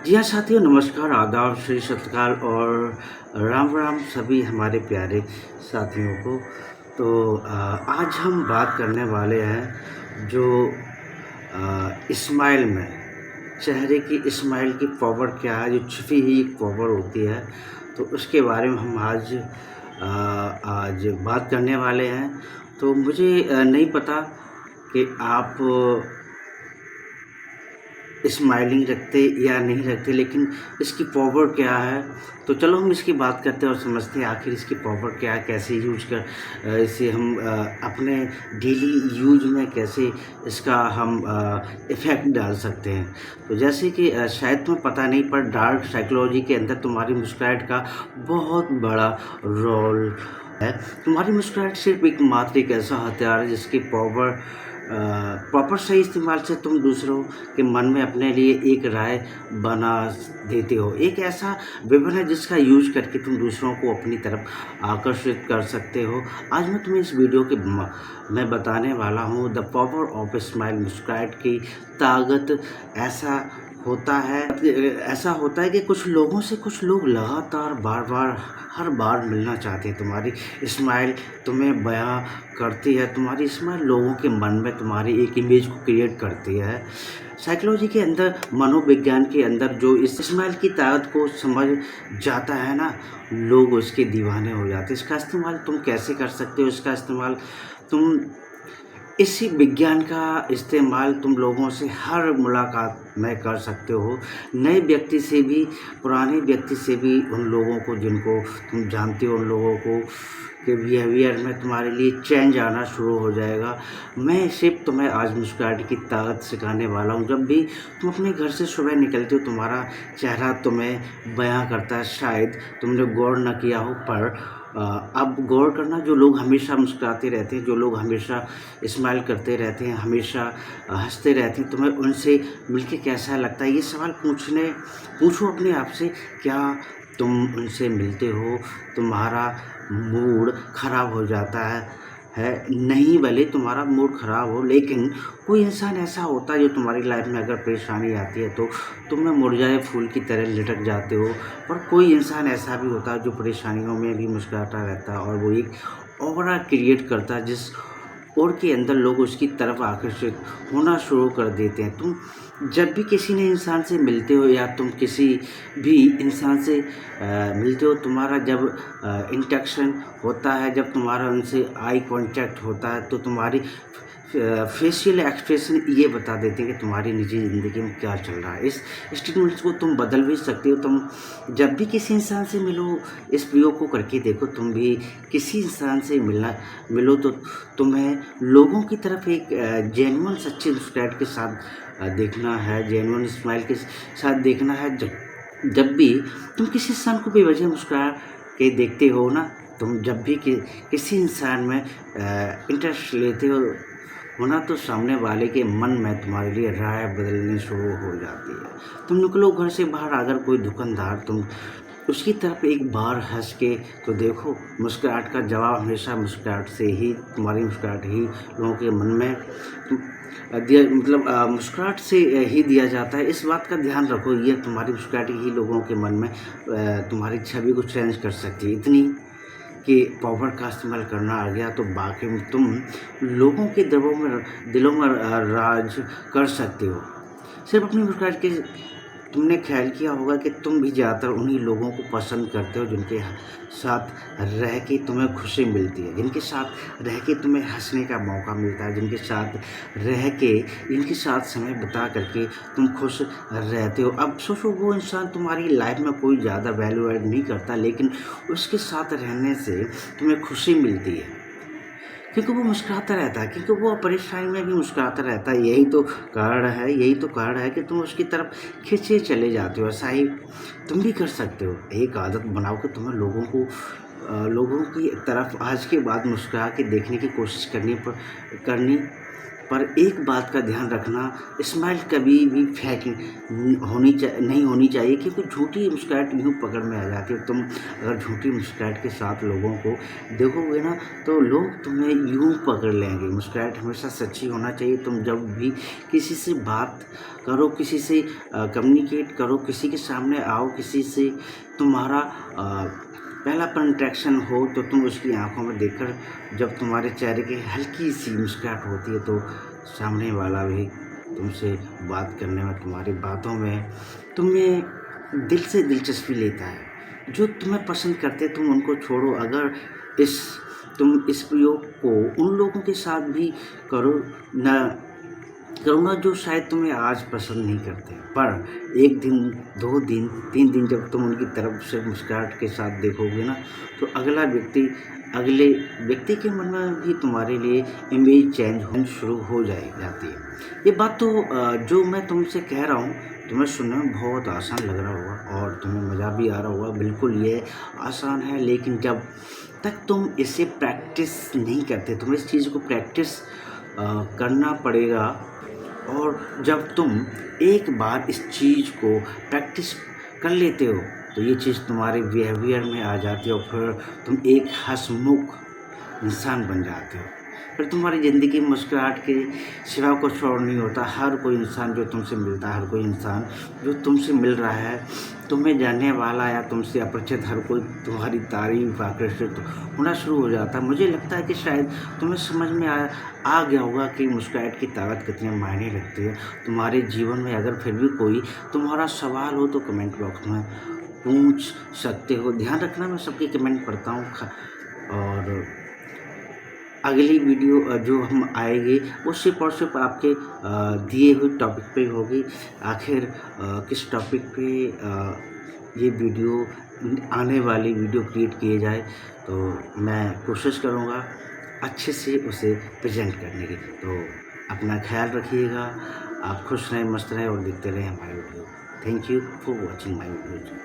जी हाँ साथियों, नमस्कार, आदाब, श्री सतकाल और राम राम सभी हमारे प्यारे साथियों को। तो आज हम बात करने वाले हैं जो स्माइल में चेहरे की स्माइल की पावर क्या है, जो छुपी हुई एक पावर होती है, तो उसके बारे में हम आज बात करने वाले हैं। तो मुझे नहीं पता कि आप स्माइलिंग रखते या नहीं रखते, लेकिन इसकी पावर क्या है। तो चलो हम इसकी बात करते हैं और समझते हैं आखिर इसकी पावर क्या है, कैसे यूज कर इसे हम अपने डेली यूज में कैसे इसका हम इफ़ेक्ट डाल सकते हैं। तो जैसे कि शायद तुम्हें पता नहीं, पर डार्क साइकोलॉजी के अंदर तुम्हारी मुस्कुराहट का बहुत बड़ा रोल है। तुम्हारी मुस्कुराहट सिर्फ एक मात्र एक ऐसा हथियार है जिसकी पावर प्रॉपर सही इस्तेमाल से तुम दूसरों के मन में अपने लिए एक राय बना देते हो। एक ऐसा वेपन है जिसका यूज करके तुम दूसरों को अपनी तरफ आकर्षित कर सकते हो। आज मैं तुम्हें इस वीडियो के मैं बताने वाला हूँ द पावर ऑफ स्माइल, मुस्कुराहट की ताकत। ऐसा होता है कि कुछ लोगों से कुछ लोग लगातार बार-बार हर बार मिलना चाहते हैं। तुम्हारी स्माइल तुम्हें बयां करती है, तुम्हारी स्माइल लोगों के मन में तुम्हारी एक इमेज को क्रिएट करती है। साइकोलॉजी के अंदर, मनोविज्ञान के अंदर जो इस स्माइल की ताकत को समझ जाता है ना, लोग उसके दीवाने हो जाते हैं। इसका इस्तेमाल तुम कैसे कर सकते हो? इसका इस्तेमाल तुम इसी विज्ञान का इस्तेमाल तुम लोगों से हर मुलाकात में कर सकते हो। नए व्यक्ति से भी, पुराने व्यक्ति से भी, उन लोगों को जिनको तुम जानते हो, उन लोगों को के बिहेवियर में तुम्हारे लिए चेंज आना शुरू हो जाएगा। मैं सिर्फ तुम्हें आज मुस्कुराहट की ताकत सिखाने वाला हूँ। जब भी तुम अपने घर से सुबह निकलते हो, तुम्हारा चेहरा तुम्हें बयां करता है। शायद तुमने गौर न किया हो, पर अब गौर करना, जो लोग हमेशा मुस्कुराते रहते हैं, जो लोग हमेशा स्माइल करते रहते हैं, हमेशा हंसते रहते हैं, तुम्हें उनसे मिलके कैसा लगता है? ये सवाल पूछो अपने आप से। क्या तुम उनसे मिलते हो, तुम्हारा मूड ख़राब हो जाता है? नहीं, भले तुम्हारा मूड ख़राब हो, लेकिन कोई इंसान ऐसा होता है जो तुम्हारी लाइफ में अगर परेशानी आती है तो तुम मुरझाए फूल की तरह लटक जाते हो। पर कोई इंसान ऐसा भी होता है जो परेशानियों में भी मुस्कुराता रहता है, और वो एक ऑरा क्रिएट करता है जिस और के अंदर लोग उसकी तरफ आकर्षित होना शुरू कर देते हैं। तुम जब भी किसी नए इंसान से मिलते हो या तुम किसी भी इंसान से मिलते हो, तुम्हारा जब इंटरेक्शन होता है, जब तुम्हारा उनसे आई कांटेक्ट होता है, तो तुम्हारी फेशियल एक्सप्रेशन ये बता देते हैं कि तुम्हारी निजी ज़िंदगी में क्या चल रहा है। इस स्टेटमेंट्स को तुम बदल भी सकते हो। तुम जब भी किसी इंसान से मिलो, इस प्रयोग को करके देखो। तुम भी किसी इंसान से मिलो तो तुम्हें लोगों की तरफ एक जेन्युइन सच्ची मुस्कुराहट के साथ देखना है, जेन्युइन स्माइल के साथ देखना है। जब भी तुम किसी इंसान को बेवजह मुस्कुरा के देखते हो ना, तुम जब भी किसी इंसान में इंटरेस्ट लेते हो ना, तो सामने वाले के मन में तुम्हारे लिए राय बदलनी शुरू हो जाती है। तुम निकलो घर से बाहर, अगर कोई दुकानदार तुम उसकी तरफ एक बार हंस के तो देखो। मुस्कुराहट का जवाब हमेशा मुस्कुराहट से ही, तुम्हारी मुस्कुराहट ही लोगों के मन में मुस्कुराहट से ही दिया जाता है। इस बात का ध्यान रखो, ये तुम्हारी मुस्कुराहट ही लोगों के मन में तुम्हारी छवि को चेंज कर सकती है। इतनी कि पावर का इस्तेमाल करना आ गया तो बाकी में तुम लोगों के दिलों में राज कर सकते हो। सिर्फ अपनी मुस्कुराहट के तुमने ख्याल किया होगा कि तुम भी ज़्यादातर उन्हीं लोगों को पसंद करते हो जिनके साथ रह के तुम्हें खुशी मिलती है, जिनके साथ रह के तुम्हें हंसने का मौका मिलता है, जिनके साथ रह के, इनके साथ समय बिता करके तुम खुश रहते हो। अब सोचो, वो इंसान तुम्हारी लाइफ में कोई ज़्यादा वैल्यू ऐड नहीं करता, लेकिन उसके साथ रहने से तुम्हें खुशी मिलती है, क्योंकि वो मुस्कुराता रहता है, क्योंकि वो परेशानी में भी मुस्कुराता रहता है। यही तो कारण है कि तुम उसकी तरफ खींचे चले जाते हो। ऐसा ही तुम भी कर सकते हो। एक आदत बनाओ कि तुम्हें लोगों की तरफ आज के बाद मुस्कुरा के देखने की कोशिश करनी पर एक बात का ध्यान रखना, स्माइल कभी भी फेक नहीं होनी चाहिए, क्योंकि झूठी मुस्कुराहट यूँ पकड़ में आ जाती है। तुम अगर झूठी मुस्कुराहट के साथ लोगों को देखोगे ना, तो लोग तुम्हें यूँ पकड़ लेंगे। मुस्कुराहट हमेशा सच्ची होना चाहिए। तुम जब भी किसी से बात करो, किसी से कम्युनिकेट करो, किसी के सामने आओ, किसी से तुम्हारा पहला इंटरेक्शन हो, तो तुम उसकी आँखों में देखकर जब तुम्हारे चेहरे की हल्की सी मुस्कुराहट होती है, तो सामने वाला भी तुमसे बात करने में, तुम्हारी बातों में तुम्हें दिल से दिलचस्पी लेता है। जो तुम्हें पसंद करते तुम उनको छोड़ो। अगर तुम इस प्रयोग को उन लोगों के साथ भी करूँगा जो शायद तुम्हें आज पसंद नहीं करते, पर 1 दिन, 2 दिन, 3 दिन जब तुम उनकी तरफ से मुस्कुराहट के साथ देखोगे ना, तो अगले व्यक्ति के मन में भी तुम्हारे लिए इमेज चेंज होनी शुरू हो जाती है। ये बात तो जो मैं तुमसे कह रहा हूँ, तुम्हें सुनने में बहुत आसान लग रहा होगा और तुम्हें मज़ा भी आ रहा होगा। बिल्कुल ये आसान है, लेकिन जब तक तुम इसे प्रैक्टिस नहीं करते, तुम्हें इस चीज़ को प्रैक्टिस करना पड़ेगा। और जब तुम एक बार इस चीज़ को प्रैक्टिस कर लेते हो, तो ये चीज़ तुम्हारे बिहेवियर में आ जाती है और फिर तुम एक हँसमुख इंसान बन जाते हो। फिर तुम्हारी ज़िंदगी में मुस्कुराहट के सिवा कुछ और नहीं होता। हर कोई इंसान जो तुमसे मिलता है, हर कोई इंसान जो तुमसे मिल रहा है, तुम्हें जानने वाला या तुमसे अपरिचित, हर कोई तुम्हारी तारीफ़ आकर्षित होना शुरू हो जाता है। मुझे लगता है कि शायद तुम्हें समझ में आ गया होगा कि मुस्कुराहट की ताकत कितने मायने रखती है तुम्हारे जीवन में। अगर फिर भी कोई तुम्हारा सवाल हो तो कमेंट बॉक्स में पूछ सकते हो। ध्यान रखना, मैं सबके कमेंट पढ़ता हूँ। और अगली वीडियो जो हम आएगी वो सिर्फ और सिर्फ आपके दिए हुए टॉपिक पे होगी। आखिर किस टॉपिक पे ये वीडियो, आने वाली वीडियो क्रिएट किए जाए, तो मैं कोशिश करूँगा अच्छे से उसे प्रेजेंट करने की। तो अपना ख्याल रखिएगा, आप खुश रहें, मस्त रहें और देखते रहें हमारे video. Thank you for watching my video.